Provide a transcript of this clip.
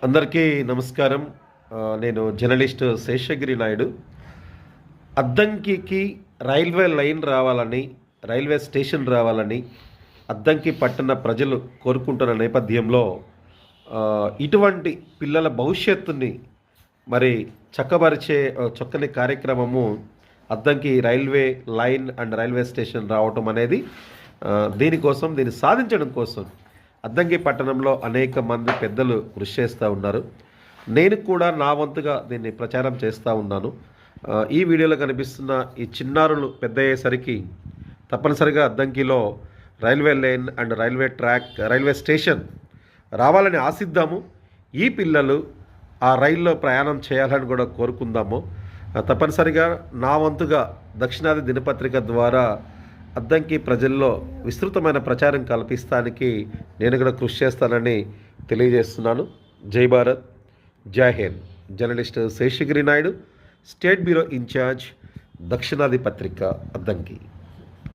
అందరికీ నమస్కారం. నేను జర్నలిస్ట్ శేషగిరి నాయుడు. అద్దంకికి రైల్వే లైన్ రావాలని, రైల్వే స్టేషన్ రావాలని అద్దంకి పట్టణ ప్రజలు కోరుకుంటున్న నేపథ్యంలో ఇటువంటి పిల్లల భవిష్యత్తుని మరి చక్కబరిచే చక్కని కార్యక్రమము Addanki railway line and railway station రావటం అనేది దీన్ని సాధించడం కోసం అద్దంకి పట్టణంలో అనేక మంది పెద్దలు కృషి చేస్తూ ఉన్నారు. నేను కూడా నా వంతుగా దీన్ని ప్రచారం చేస్తూ ఉన్నాను. ఈ వీడియోలో కనిపిస్తున్న ఈ చిన్నారులు పెద్ద అయ్యేసరికి తప్పనిసరిగా అద్దంకిలో railway line and railway track, railway station రావాలని ఆశిద్దాము. ఈ పిల్లలు ఆ రైల్లో ప్రయాణం చేయాలని కూడా కోరుకుందాము. తప్పనిసరిగా నా వంతుగా దక్షిణాది దినపత్రిక ద్వారా అద్దంకి ప్రజల్లో విస్తృతమైన ప్రచారం కల్పిస్తానికి నేను కూడా కృషి చేస్తానని తెలియజేస్తున్నాను. జై భారత్, జై Hind. Journalist Seshagiri Naidu, state bureau incharge, దక్షిణాది పత్రిక, అద్దంకి.